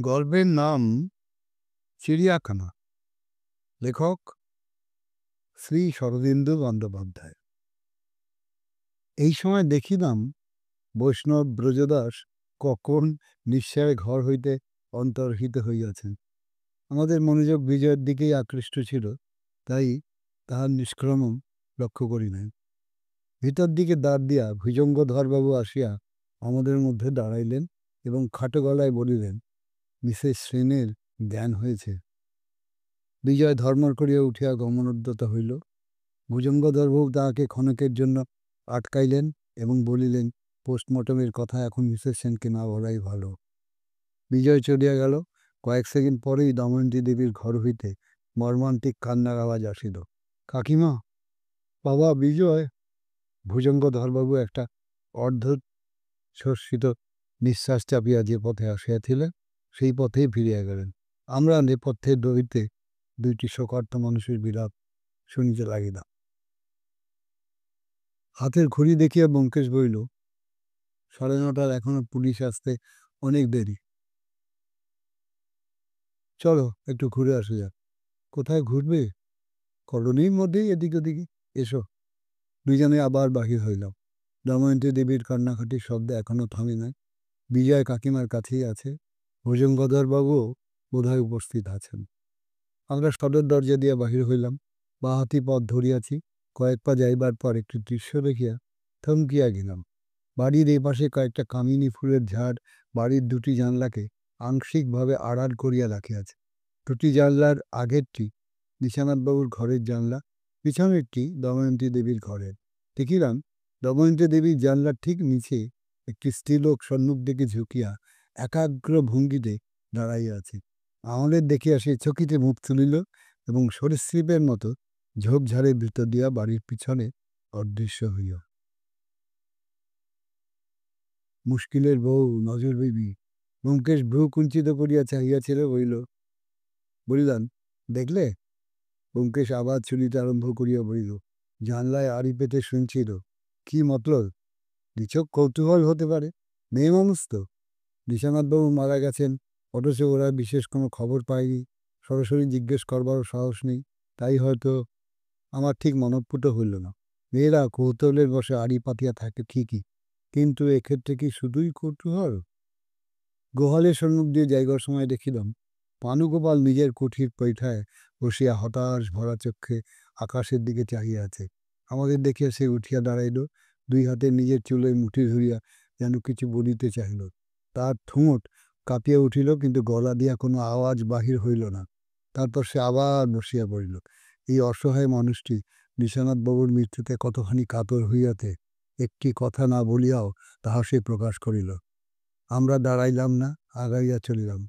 গল্পের নাম চিড়িয়াখানা। লেখক শ্রী শরদিন্দু বন্দ্যোপাধ্যায়। এই সময় দেখিলাম বৈষ্ণব ব্রজদাস কখন নিশ্চয় ঘর হইতে অন্তর্হিত হইয়াছেন। আমাদের মনোযোগ বিজয়ের দিকেই আকৃষ্ট ছিল, তাই তাহার নিষ্ক্রমণ লক্ষ্য করি নাই। ভিতর দিকে দ্বার দিয়া ভুজঙ্গধরবাবু আসিয়া আমাদের মধ্যে দাঁড়াইলেন এবং খাটো গলায় বলিলেন, মিসেস সেনের জ্ঞান হয়েছে। বিজয় ধর্মর করিয়া উঠিয়া গমনোদ্যত হইল। ভুজঙ্গধরবাবু তাহাকে ক্ষণেকের জন্য আটকাইলেন এবং বলিলেন, পোস্টমর্টমের কথা এখন মিসেস সেনকে না বলাই ভালো। বিজয় চলিয়া গেল। কয়েক সেকেন্ড পরেই দময়ন্তী দেবীর ঘর হইতে মর্মান্তিক কান্নার আওয়াজ আসিল। কাকিমা, বাবা বিজয়! ভুজঙ্গধরবাবু একটা অর্ধশ্বসিত নিঃশ্বাস চাপিয়া যে পথে আসিয়াছিলেন সেই পথেই ফিরিয়া গেলেন। আমরা নেপথ্যে হইতে দুইটি শোকার্ত মানুষের বিলাপ শুনিতে লাগিলাম। হাতের ঘড়ি দেখিয়া ব্যোমকেশ বলিল, 9:30, এখনো পুলিশ আসতে অনেক দেরি। চলো একটু ঘুরে আসা যাক। কোথায় ঘুরবে? কলোনির মধ্যেই এদিক ওদিকে। এসো। দুইজনে আবার বাহির হইলাম। দময়ন্তী দেবীর কান্নাকাটির শব্দ এখনো থামে নাই। বিজয় কাকিমার কাছেই আছে। ভুজঙ্গধরবাবুও বোধহয় উপস্থিত আছেন। আমরা সদর দরজা দিয়া বাহির হইলাম। বাঁ-হাতি পথ ধরিয়াছি। কয়েক পা যাইবার পর একটি দৃশ্য দেখিয়া থমকিয়া গেলাম। বাড়ির এই পাশে কয়েকটা কামিনী ফুলের ঝাড় বাড়ির দুটি জানলাকে আংশিকভাবে আড়াল করিয়া রাখিয়াছে। দুটি জানলার আগেরটি নিশানাথবাবুর ঘরের জানলা, পিছনেরটি দময়ন্তী দেবীর ঘরের। দেখিলাম দময়ন্তী দেবীর জানলার ঠিক নিচে একটি স্ত্রীলোক সম্মুখ দিকে ঝুঁকিয়া একাগ্র ভঙ্গিতে দাঁড়াইয়া আছে। আমাদের দেখিয়া সে চকিতে মুখ তুলিল এবং সরীসৃপের মতো ঝোপঝাড়ের ভিতর দিয়া বাড়ির পিছনে অদৃশ্য হইল। মুশকিলের বউ নজর বিবি। ব্যোমকেশ ভ্রু কুঞ্চিত করিয়া চাহিয়াছিল। বলিলাম, দেখলে? ব্যোমকেশ আবার চুলিতে আরম্ভ করিয়া বলিল, জানলায় আড়ি পেতে শুনছিল। কি মতলব? নিছক কৌতূহল হতে পারে। মেয়ে মানুষ তো। নিশানাথবাবু মারা গেছেন, অথচ ওরা বিশেষ কোনো খবর পায়নি। সরাসরি জিজ্ঞেস করবারও সাহস নেই। তাই হয়তো। আমার ঠিক মনঃপূত হইল না। মেয়েরা কৌতূহলের বশে আড়ি পাতিয়া থাকে ঠিকই, কিন্তু এক্ষেত্রে কি শুধুই কৌতূহল? গোহালের সম্মুখ দিয়ে যাইবার সময় দেখিলাম পানুগোপাল নিজের কুঠির পৈঠায় বসিয়া হতাশ ভরা চক্ষে আকাশের দিকে চাহিয়া আছে। আমাদের দেখিয়া সে উঠিয়া দাঁড়াইল। দুই হাতে নিজের চুলের মুঠি ধরিয়া যেন কিছু বলিতে চাহিল। তার ঠোঁট কাঁপিয়া উঠিল, কিন্তু গলা দিয়া কোনো আওয়াজ বাহির হইল না। তারপর সে আবার বসিয়া পড়িল। এই অসহায় মানুষটি নিশানাথবাবুর মৃত্যুতে কতখানি কাতর হইয়াছে একটি কথা না বলিয়াও তাহা সে প্রকাশ করিল। আমরা দাঁড়াইলাম না, আগাইয়া চলিলাম।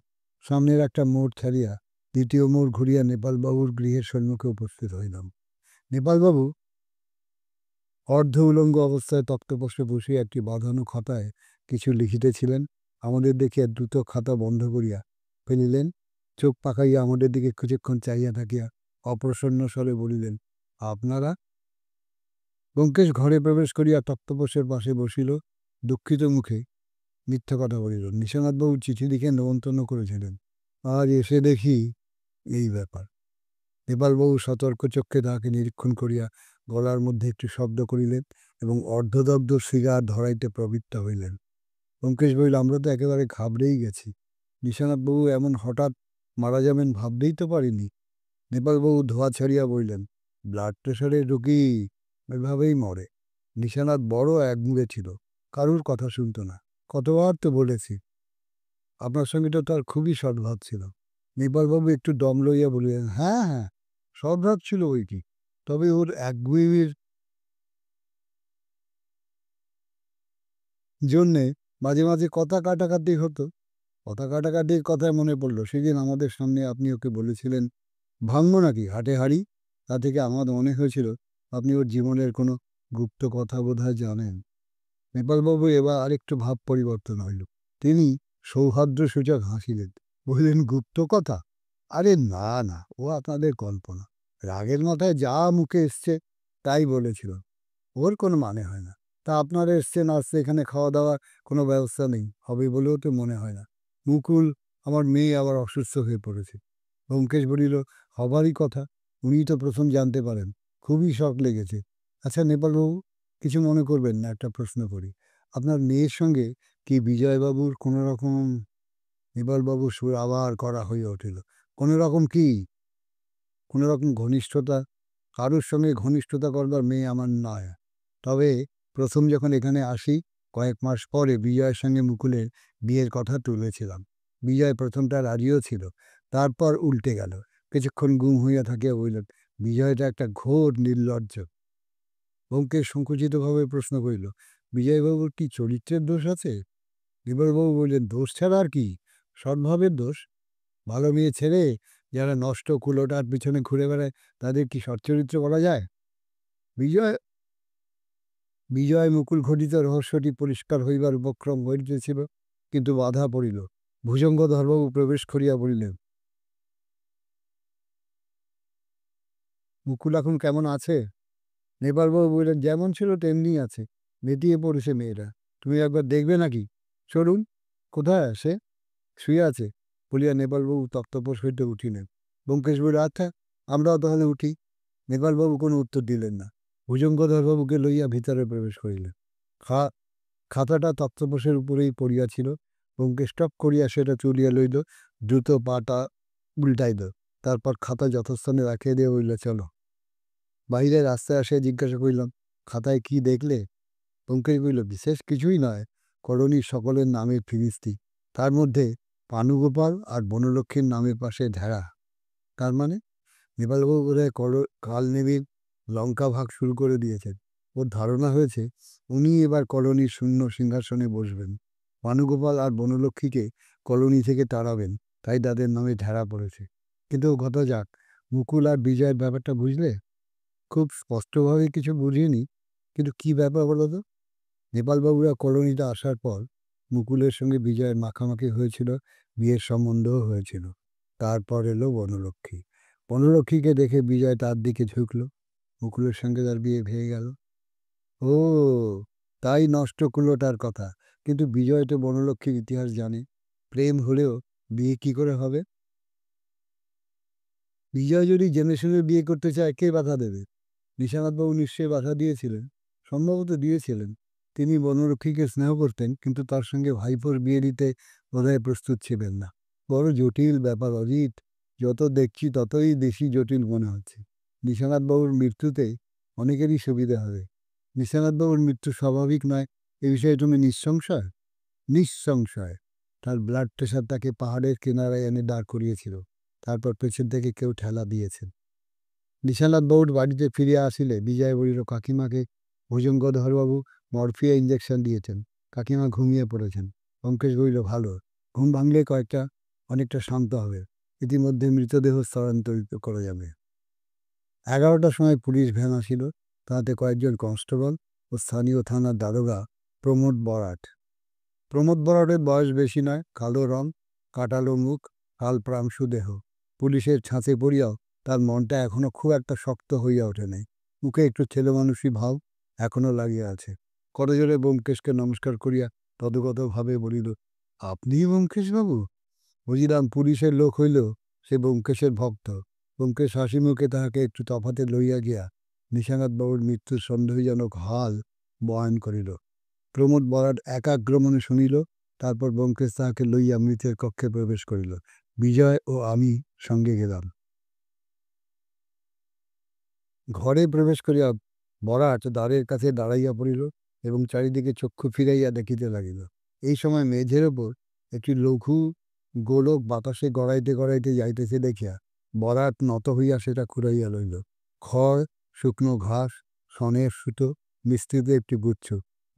সামনের একটা মোড় ছাড়িয়া দ্বিতীয় মোড় ঘুরিয়া নেপালবাবুর গৃহের সম্মুখে উপস্থিত হইলাম। নেপালবাবু অর্ধ উলঙ্গ অবস্থায় তক্তপোষে বসিয়া একটি বাঁধানো খাতায় কিছু লিখিতেছিলেন। আমাদের দেখিয়া দ্রুত খাতা বন্ধ করিয়া ফেলিলেন। চোখ পাকাইয়া আমাদের দিকে কিছুক্ষণ চাহিয়া থাকিয়া অপ্রসন্ন স্বরে বলিলেন, আপনারা? ব্যোমকেশ ঘরে প্রবেশ করিয়া তক্তপোষের পাশে বসিল। দুঃখিত মুখে মিথ্যা কথা বলিল। নিশানাথবাবু চিঠি লিখে নেমন্তন্ন করেছিলেন। আজ এসে দেখি এই ব্যাপার। নেপালবাবু সতর্ক চক্ষে তাহাকে নিরীক্ষণ করিয়া গলার মধ্যে একটু শব্দ করিলেন এবং অর্ধদগ্ধ সিগার ধরাইতে প্রবৃত্ত হইলেন। ব্যোমকেশ বলিল, আমরা তো একেবারে ঘাবড়েই গেছি। নিশানাথবাবু এমন হঠাৎ মারা যাবেন ভাবতেই তো পারিনি। নেপালবাবু ধোয়া ছাড়িয়া বললেন, ব্লাড প্রেশারের রোগী এভাবেই মরে। নিশানাথ বড় একগুঁড়ে ছিল, কারুর কথা শুনত না। কতবার তো বলেছি, আপনার সঙ্গে তো তার খুবই সদ্ভাব ছিল। নেপালবাবু একটু দম লইয়া বলিলেন, হ্যাঁ হ্যাঁ, সদ্ভাব ছিল ওই কি, তবে ওর একগুঁয়েমির জন্যে মাঝে মাঝে কথা কাটাকাটি হতো। কথা কাটাকাটির কথায় মনে পড়ল, সেদিন আমাদের সামনে আপনি ওকে বলেছিলেন, ভাঙবো নাকি হাটে হাড়ি? তা থেকে আমার মনে হয়েছিল আপনি ওর জীবনের কোনো গুপ্ত কথা বোধহয় জানেন। নেপালবাবু এবার আরেকটু ভাব পরিবর্তন হইল। তিনি সৌহার্দ্যসূচক হাসিলেন, বললেন, গুপ্ত কথা? আরে না না, ও আপনাদের কল্পনা। রাগের মাথায় যা মুখে এসছে তাই বলেছিল। ওর কোনো মানে হয় না। তা আপনারা এসছেন, আসছে, এখানে খাওয়া দাওয়ার কোনো ব্যবস্থা নেই হবে বলেও তো মনে হয় না। মুকুল আমার মেয়ে আবার অসুস্থ হয়ে পড়েছে। ব্যোমকেশ বলিল, হবারই কথা, উনিই তো প্রথম জানতে পারেন। খুবই শখ লেগেছে। আচ্ছা নেপালবাবু, কিছু মনে করবেন না, একটা প্রশ্ন করি। আপনার মেয়ের সঙ্গে কি বিজয়বাবুর কোনো রকম? নেপালবাবুর সুর আবার কড়া হয়ে উঠিল। কোনো রকম কি? কোনো রকম ঘনিষ্ঠতা? কারোর সঙ্গে ঘনিষ্ঠতা করবার মেয়ে আমার নয়। তবে প্রথম যখন এখানে আসি, কয়েক মাস পরে বিজয়ের সঙ্গে মুকুলের বিয়ের কথা তুলেছিলাম। বিজয় প্রথমটা রাজিও ছিল, তারপর উল্টে গেল। কিছুক্ষণ গুম হইয়া থাকিয়া বললেন, বিজয়টা একটা ঘোর নির্লজ্জ। ব্যোমকেশ সংকুচিতভাবে প্রশ্ন করিল, বিজয়বাবুর কি চরিত্রের দোষ আছে? বিমলবাবু বললেন, দোষ ছাড়া আর কি, সদ্ভাবের দোষ। ভালো মেয়ে ছেড়ে যারা নষ্ট কুলোটার পিছনে ঘুরে বেড়ায়, তাদের কি সচ্চরিত্র বলা যায়? বিজয় বিজয় মুকুল ঘটিত রহস্যটি পরিষ্কার হইবার উপক্রম হইতেছিল, কিন্তু বাধা পড়িল। ভুজঙ্গধরবাবু প্রবেশ করিয়া বলিলেন, মুকুল এখন কেমন আছে? নেপালবাবু বললেন, যেমন ছিল তেমনি আছে, মেটিয়ে পড়েছে মেয়েরা। তুমি একবার দেখবে নাকি? চলুন। কোথায় সে? শুয়ে আছে বলিয়া নেপালবাবু তক্তপোষ হইতে উঠিলেন। ব্যোমকেশ বলিল, আচ্ছা, আমরাও তাহলে উঠি। নেপালবাবু কোনো উত্তর দিলেন না। ভুজঙ্গধরবাবুকে লইয়া ভিতরে প্রবেশ করিলেন। খা খাতাটা তক্তপোষের উপরেই পড়িয়াছিল। ব্যোমকেশ টপ করিয়া সেটা তুলিয়া লইল, দ্রুত পাটা উল্টাইল, তারপর খাতা যথাস্থানে রাখিয়া দিয়ে বলল, চলো। বাইরে রাস্তায় আসিয়া জিজ্ঞাসা করিলাম, খাতায় কি দেখলে? ব্যোমকেশ বলিল, বিশেষ কিছুই নয়, করণীর সকলের নামের ফিরিস্তি, তার মধ্যে পানুগোপাল আর বনলক্ষ্মীর নামের পাশে ঢেড়া। তার মানে? নেপালবাবু বোধহয় কাল নেমীর লঙ্কা ভাগ শুরু করে দিয়েছেন। ওর ধারণা হয়েছে উনি এবার কলোনির শূন্য সিংহাসনে বসবেন। ভানুগোপাল আর বনলক্ষ্মীকে কলোনি থেকে তাড়াবেন, তাই তাদের নামে ঢেড়া পড়েছে। কিন্তু কথা যাক, মুকুল আর বিজয়ের ব্যাপারটা বুঝলে? খুব স্পষ্টভাবে কিছু বুঝিনি, কিন্তু কি ব্যাপার বলো তো? নেপালবাবুরা কলোনিতে আসার পর মুকুলের সঙ্গে বিজয়ের মাখামাখি হয়েছিল, বিয়ের সম্বন্ধও হয়েছিল। তারপর এলো বনলক্ষ্মী। বনলক্ষ্মীকে দেখে বিজয় তার দিকে ঝুঁকল। মুকুলের সঙ্গে তার বিয়ে ভেঙে গেল। ও, তাই নষ্ট করলো তার কথা। কিন্তু বিজয় তো বনলক্ষ্মীর ইতিহাস জানে। প্রেম হলেও বিয়ে কি করে হবে? বিজয় যদি জেনে শুনে বিয়ে করতে চায়, কে বাধা দেবে? নিশানাথবাবু নিশ্চয়ই বাধা দিয়েছিলেন। সম্ভবত দিয়েছিলেন। তিনি বনরক্ষীকে স্নেহ করতেন, কিন্তু তার সঙ্গে ভাইপোর বিয়ে দিতে বোধহয় প্রস্তুত ছিলেন না। বড় জটিল ব্যাপার অজিত। যত দেখছি ততই বেশি জটিল মনে হচ্ছে। নিশানাথবাবুর মৃত্যুতে অনেকেরই সুবিধা হবে। নিশানাথবাবুর মৃত্যু স্বাভাবিক নয়, এ বিষয়ে তুমি নিঃসংশয়? নিঃসংশয়। তার ব্লাড প্রেশার তাকে পাহাড়ের কিনারায় এনে দাঁড় করিয়েছিল। তারপর পেছন থেকে কেউ ঠেলা দিয়েছেন। নিশানাথ বাবুর বাড়িতে ফিরিয়া আসিলে বিজয় বলিল, কাকিমাকে ভুজঙ্গধরবাবু মরফিয়া ইঞ্জেকশন দিয়েছেন, কাকিমা ঘুমিয়ে পড়েছেন। ব্যোমকেশ বলিল, ভালো, ঘুম ভাঙলে অনেকটা শান্ত হবে। ইতিমধ্যে মৃতদেহ স্থানান্তরিত করা যাবে। 11টার সময় পুলিশ ভ্যান আসিল, তাতে কয়েকজন কনস্টেবল ও স্থানীয় থানার দারোগা প্রমোদ বরাট। প্রমোদ বরাটের বয়স বেশি নয়, কালো রং, কাটালো মুখ, কাল প্রাংশু দেহ। পুলিশের ছাঁচে পড়িয়াও তার মনটা এখনো খুব একটা শক্ত হইয়া ওঠে নাই। মুখে একটু ছেলেমানুষি ভাব এখনো লাগিয়া আছে। করজোরে ব্যোমকেশকে নমস্কার করিয়া তদগতভাবে বলিল, আপনিই ব্যোমকেশবাবু? বুঝিলাম পুলিশের লোক হইলেও সে ব্যোমকেশের ভক্ত। ব্যোমকেশ হাসি মুখে তাহাকে একটু তফাতে লইয়া গিয়া নিশানাথবাবুর মৃত্যুর সন্দেহজনক হাল বয়ান করিল। প্রমোদ বরাট একাগ্রমনে শুনিল। তারপর ব্যোমকেশ তাহাকে লইয়া মৃতের কক্ষে প্রবেশ করিল। বিজয় ও আমি সঙ্গে গেলাম। ঘরে প্রবেশ করিয়া বরাট দ্বারের কাছে দাঁড়াইয়া পড়িল এবং চারিদিকে চক্ষু ফিরাইয়া দেখিতে লাগিল। এই সময় মেঝের ওপর একটি লঘু গোলক বাতাসে গড়াইতে গড়াইতে যাইতেছে দেখিয়া বরাট নত হইয়া সেটা কুড়াইয়া লইল। খড়, শুকনো ঘাস, সনের সুতো, মিস্ত্রিতে একটি গুচ্ছ।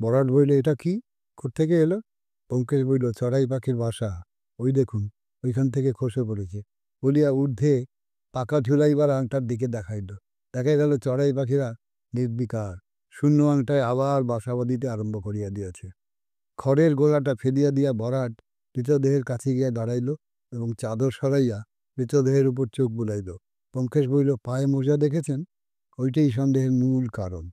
বরাট বলিল, এটা কি? কোত্থেকে এলো? ব্যোমকেশ বলিল, চড়াই পাখির বাসা। ওই দেখুন, ওইখান থেকে খসে পড়েছে, বলিয়া ঊর্ধ্বে পাকা ঝুলাইবার আংটার দিকে দেখাইল। দেখা গেল চড়াই পাখিরা নির্বিকার শূন্য আংটায় আবার বাসা বাঁধিতে আরম্ভ করিয়া দিয়াছে। খড়ের গোলাটা ফেলিয়া দিয়া ভরাট মৃতদেহের কাছে গিয়া দাঁড়াইল এবং চাদর সরাইয়া মৃতদেহের উপর চোখ বুলাইল। ব্যোমকেশ বলিল, পায়ে মোজা দেখেছেন? ওইটাই সন্দেহের মূল কারণ।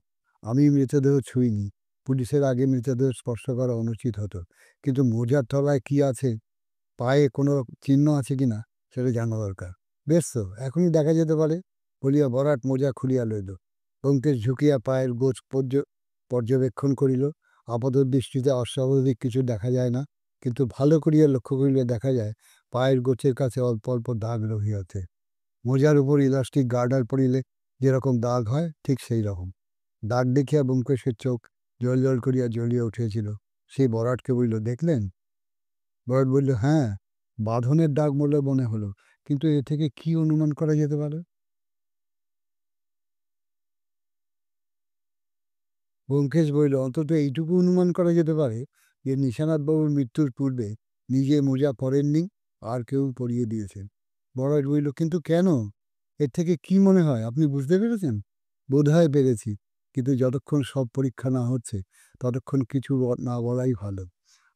আমি মৃতদেহ ছুঁইনি, পুলিশের আগে মৃতদেহ স্পর্শ করা অনুচিত হতো, কিন্তু মোজার তলায় কি আছে পায়ে কোনো চিহ্ন আছে কিনা সেটা জানা দরকার। বেশ তো, এখনই দেখা যেতে পারে, বলিয়া বরাট মোজা খুলিয়া লইল। ব্যোমকেশ ঝুঁকিয়া পায়ের গোছ পর্যবেক্ষণ করিল। আপাত দৃষ্টিতে অস্বাভাবিক কিছু দেখা যায় না, কিন্তু ভালো করিয়া লক্ষ্য করিলে দেখা যায় পায়ের গোছের কাছে অল্প অল্প দাগ রহিয়াছে। মোজার উপর ইলাস্টিক গার্ডার পরিলে যেরকম দাগ হয় ঠিক সেই রকম দাগ দেখিয়া ব্যোমকেশের চোখ জল জল করিয়া জ্বলিয়া উঠিয়াছিল। সেই বরাটকে বলিল, দেখলেন? বরাট বলল, হ্যাঁ, বাঁধনের দাগ বলে মনে হলো, কিন্তু এ থেকে কি অনুমান করা যেতে পারে? ব্যোমকেশ বলিল, অন্তত এইটুকু অনুমান করা যেতে পারে যে নিশানাথবাবুর মৃত্যুর পূর্বে নিজে মোজা পরেননি, আর কেউ পরিয়ে দিয়েছেন। বড়াই বলিল, কিন্তু কেন? এর থেকে কি মনে হয় আপনি বুঝতে পেরেছেন? বোধ হয় পেরেছি, কিন্তু যতক্ষণ সব পরীক্ষা না হচ্ছে ততক্ষণ কিছু না বলাই ভালো।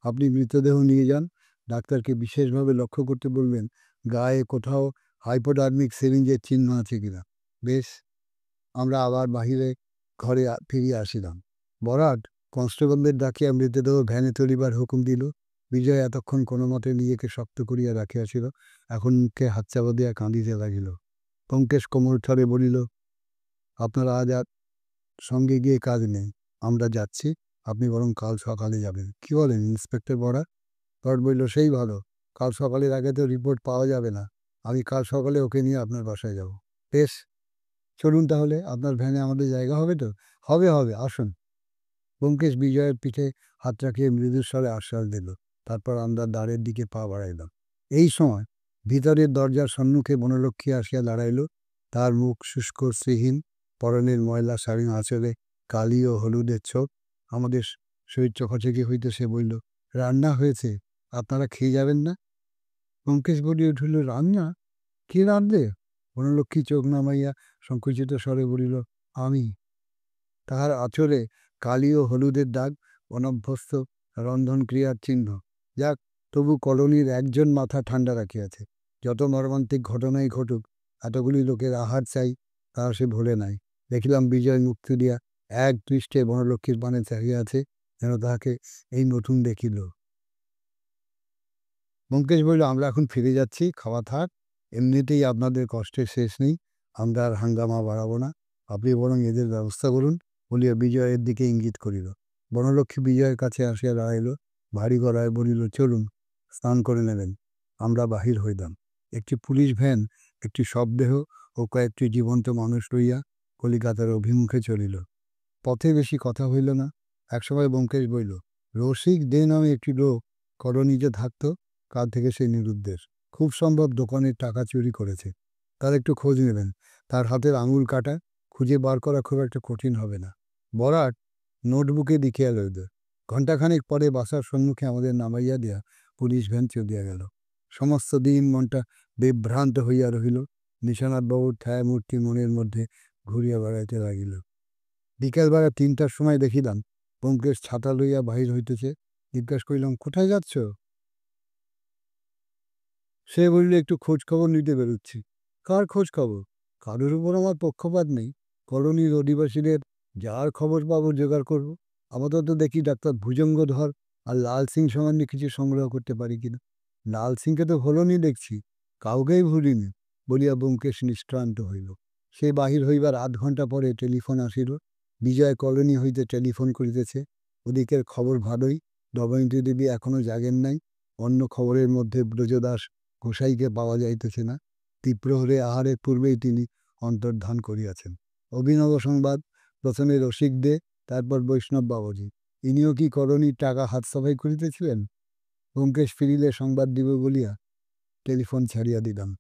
আপনি মৃতদেহ নিয়ে যান, ডাক্তারকে বিশেষভাবে লক্ষ্য করতে বলবেন গায়ে কোথাও হাইপোডার্মিক সিরিঞ্জের চিহ্ন আছে কিনা। বেশ, আমরা আবার বাহিরে ঘরে ফিরিয়া আসিলাম। বরাট কনস্টেবলদের ডাকিয়া মৃতদেহ ভ্যানে তুলিবার হুকুম দিল। বিজয় এতক্ষণ কোনো মতে নিজেকে শক্ত করিয়া রাখিয়াছিল, এখন মুখে হাতচাপা দিয়া কাঁদিতে লাগিল। ব্যোমকেশ কোমল স্বরে বলিল, আপনারা আজ আর সঙ্গে গিয়ে কাজ নেই, আমরা যাচ্ছি, আপনি বরং কাল সকালে যাবেন। কি বলেন ইন্সপেক্টর বরাট? বরাট বলল, সেই ভালো, কাল সকালের আগে তো রিপোর্ট পাওয়া যাবে না, আমি কাল সকালে ওকে নিয়ে আপনার বাসায় যাব। বেশ, চলুন তাহলে, আপনার ভ্যানে আমাদের জায়গা হবে তো? হবে হবে, আসুন। ব্যোমকেশ বিজয়ের পিঠে হাত রাখিয়ে মৃদুস্বরে আশ্বাস দিল। তারপর আমরা দ্বারের দিকে পা বাড়াইলাম। এই সময় ভিতরের দরজার সম্মুখে বনলক্ষ্মী আসিয়া দাঁড়াইল। তার মুখ শুষ্ক শ্রীহীন, পরনের ময়লা শাড়ি আঁচলে কালি ও হলুদের ছোপ। আমাদের শরীর চোখাচোখি হইতে সে বলল, রান্না হয়েছে, আপনারা খেয়ে যাবেন না? ব্যোমকেশ বলিয়া উঠিল, রান্না? কে রাঁধবে? বনলক্ষ্মী চোখ নামাইয়া সংকুচিত স্বরে বলিল, আমি। তাহার আঁচলে কালি ও হলুদের দাগ, অনভ্যস্ত রন্ধনক্রিয়ার চিহ্ন। যাক, তবু কলোনির একজন মাথা ঠান্ডা রাখিয়াছে। যত মর্মান্তিক ঘটনাই ঘটুক, এতগুলি লোকের আহার চাই, তাহা সে ভোলে নাই। দেখিলাম বিজয় মুখ তুলিয়া এক দৃষ্টে বনলক্ষ্মীর পানে চাহিয়া আছে, যেন তাহাকে এই নতুন দেখিল। ব্যোমকেশ বলিল, আমরা এখন ফিরে যাচ্ছি, খাওয়া থাক, এমনিতেই আপনাদের কষ্টের শেষ নেই, আমরা আর হাঙ্গামা বাড়াবো না, আপনি বরং এদের ব্যবস্থা করুন, বলিয়া বিজয়ের দিকে ইঙ্গিত করিল। বনলক্ষ্মী বিজয়ের কাছে আসিয়া দাঁড়াইল, ভারী গলায় বলিল, চলুন, স্নান করে নেবেন। আমরা বাহির হইলাম। একটি পুলিশ ভ্যান একটি শবদেহ ও কয়েকটি জীবন্ত মানুষ লইয়া কলিকাতার অভিমুখে চলিল। পথে বেশি কথা হইল না। একসময় ব্যোমকেশ বলিল, রসিক দে নামে একটি লোক কলোনিতে থাকত, কাল থেকে সে নিরুদ্দেশ, খুব সম্ভব দোকানের টাকা চুরি করেছে। তার একটু খোঁজ নেবেন, তার হাতের আঙুল কাটা, খুঁজে বার করা খুব একটা কঠিন হবে না। বরাট নোটবুকে লিখিয়া লইল। ঘণ্টাখানেক পরে বাসার সম্মুখে আমাদের নামাইয়া দিয়া পুলিশ ভ্যান চলিয়া গেল। সমস্ত দিন মনটা বিভ্রান্ত হইয়া রহিল। নিশানাথবাবুর ছায়ামূর্তি মনের মধ্যে ঘুরিয়া বেড়াইতে লাগিল। বিকেলবেলা ৩টার সময় দেখিলাম ব্যোমকেশ ছাতা লইয়া বাহির হইতেছে। জিজ্ঞাসা করিলাম, কোথায় যাচ্ছ? সে বলিল, একটু খোঁজ খবর নিতে বেরোচ্ছি। কার খোঁজ খবর? কারোর উপর আমার পক্ষপাত নেই, কলোনির অধিবাসীদের যার খবর পাবো জোগাড় করব। আপাতত দেখি ডাক্তার ভুজঙ্গধর আর লাল সিং সম্বন্ধে কিছু সংগ্রহ করতে পারি কিনা। লাল সিংকে তো ভোলনি দেখছি, কাউকেই ভুলিনি, বলিয়া ব্যোমকেশ নিষ্ক্রান্ত হইল। সে বাহির হইবার আধ ঘণ্টা পরে টেলিফোন আসিল। বিজয় কলোনি হইতে টেলিফোন করিতেছে। ওদিকের খবর ভালোই, দময়ন্তী দেবী এখনো জাগেন নাই। অন্য খবরের মধ্যে ব্রজদাস গোসাইকে পাওয়া যাইতেছে না। তীব্রহরে আহারের পূর্বেই তিনি অন্তর্ধান করিয়াছেন। অভিনব সংবাদ, প্রথমে রসিক দে, তারপর বৈষ্ণব বাবাজি। ইনিও কি কলোনির টাকা হাত সাফাই করিতেছিলেন? ব্যোমকেশ ফিরিলে সংবাদ দিব বলিয়া টেলিফোন ছাড়িয়া দিলাম।